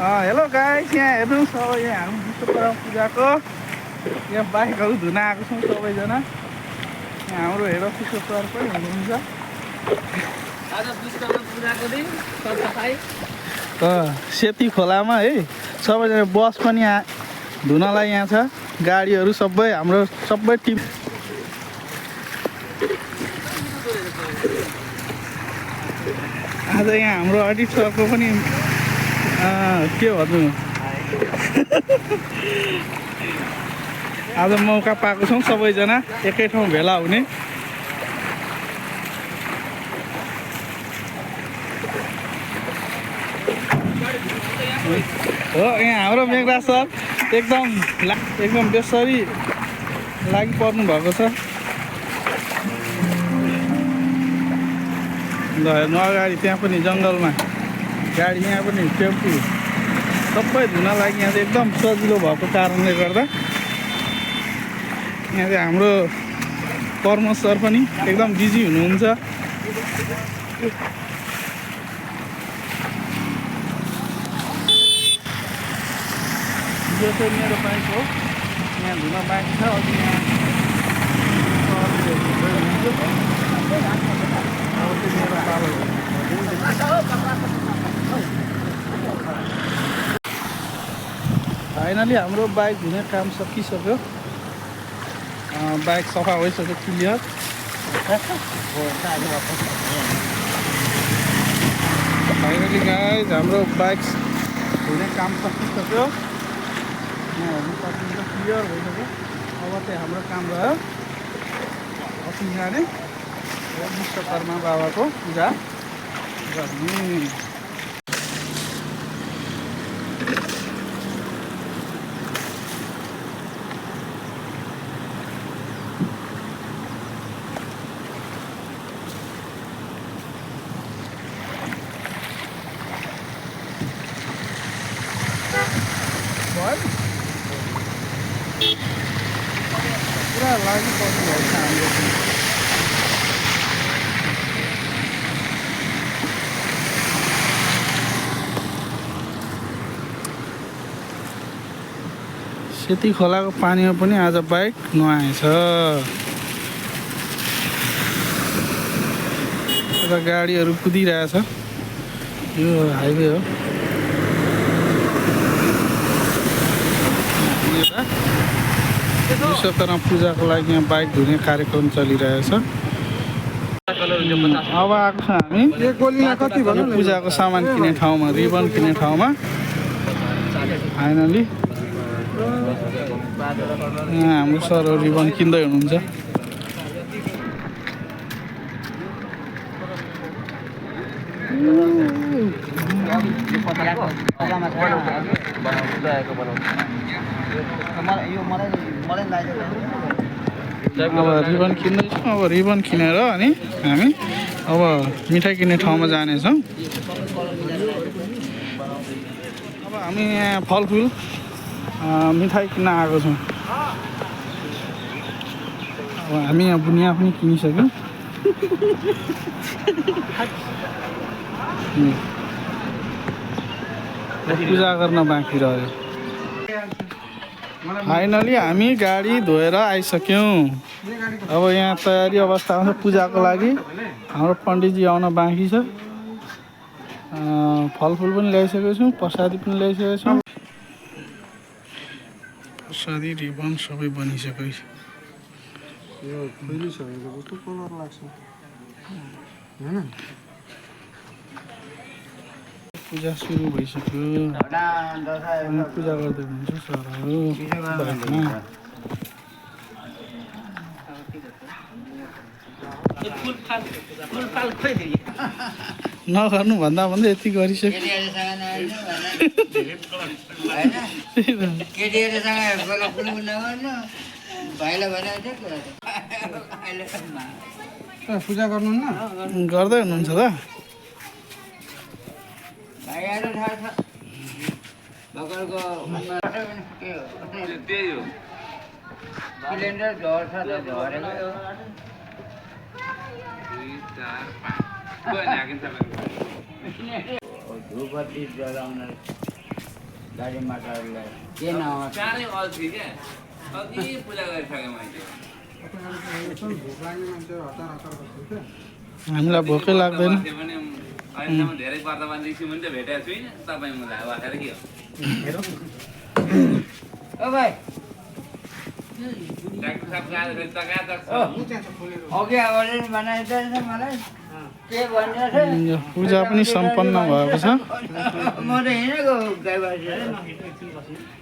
Hello guys, यहाँ हेर्नुहोस् अब यहाँ हामी विश्वकर्मा पूजाको यहाँ बाइकहरू धुन आएको छौँ सबैजना। यहाँ हाम्रो हेड अफिसर सर पनि हुनुहुन्छ। आज विश्वकर्मा पूजाको दिन सरसफाइ सेती खोलामा है सबैजना बस पनि धुनलाई यहाँ छ। गाडीहरू सबै हाम्रो सबै टिम आज यहाँ हाम्रो अडिट सरको पनि के भन्नु आज मौका पाएको छौँ सबैजना एकै ठाउँ भेला हुने। हो यहाँ हाम्रो मेघराज सर एकदम बेसरी लागि पर्नु भएको छ। ल हेर्नु अगाडि त्यहाँ पनि जङ्गलमा गाडी, यहाँ पनि टेम्पू सबै धुन लागि यहाँ चाहिँ एकदम सजिलो भएको कारणले गर्दा यहाँ चाहिँ हाम्रो कर्म सर पनि एकदम बिजी हुनुहुन्छ। यो चाहिँ मेरो बाइक हो, यहाँ धुन बाइक छ। अघि यहाँ फाइनली हाम्रो बाइक धुने काम सकिसक्यो। बाइक सफा भइसक्यो, क्लियर। फाइनली गाइस हाम्रो बाइक धुने काम सकिसक्यो। यहाँ हेर्नु सक्नुहुन्छ क्लियर भइसक्यो। अब चाहिँ हाम्रो काम रह्यो अफिस जाने विश्वकर्मा बाबाको पूजा गर्ने। पुरा लागि पर्नु भएको छ हाम्रो। सेती खोलाको पानीमा पनि आज बाइक नुहाएछ। यता गाडीहरू कुदिरहेछ। यो हाइवे हो। विश्वकर्मा पूजाको लागि यहाँ बाइक धुने कार्यक्रम चलिरहेछ। अब आएको छ हामी पूजाको सामान किन्ने ठाउँमा, रिबन किन्ने ठाउँमा। फाइनली यहाँ हाम्रो सरहरू रिबन किन्दै हुनुहुन्छ। अब रिबन किन्दैछौँ। अब रिबन किनेर अनि हामी अब मिठाई किन्ने ठाउँमा जानेछौँ। अब हामी यहाँ फलफुल मिठाई किन्न आएको छौँ। अब हामी यहाँ बुनिया पनि किनिसक्यौँ। पूजा गर्न बाँकी रह्यो। फाइनली हामी गाडी धोएर आइसक्यौँ। अब यहाँ तयारी अवस्थामा छ पूजाको लागि। हाम्रो पण्डितजी आउन बाँकी छ। फलफुल पनि ल्याइसकेको छौँ, प्रसादी पनि ल्याइसकेको छौँ। प्रसादी रिबन सबै बनिसकेको छ। यो फुलिसकेको कस्तो कलर लाग्छ हैन। पूजा सुरु भइसक्यो। पूजा गर्दै हुनुहुन्छ सरहरू। नगर्नु भन्दा भन्दै यति गरिसक्यो। पूजा गर्नुहुन्न? गर्दै हुनुहुन्छ त? सिलिन्डर झर्छ त झरेको धुपबत्ती जलाउन गाडी माटाहरूलाई के नहोस् चाँडै अल्छी क्या अघि पूजा गरिसकेँ मैले हामीलाई भोकै लाग्दैन बस्यो भने अहिलेसम्म धेरै वर्तमान ऋषि पनि त भेटेको छुइनँ तपाईँ मलाई वाखेर के हो ओ भाइ डाक्टर साहब गएर फेरि तगातक छ अघि आवाजले बनाइदिएछ मलाई के भनिरहेछ यो पूजा पनि सम्पन्न भएको छ म त हिँडेको गाई बाँधेर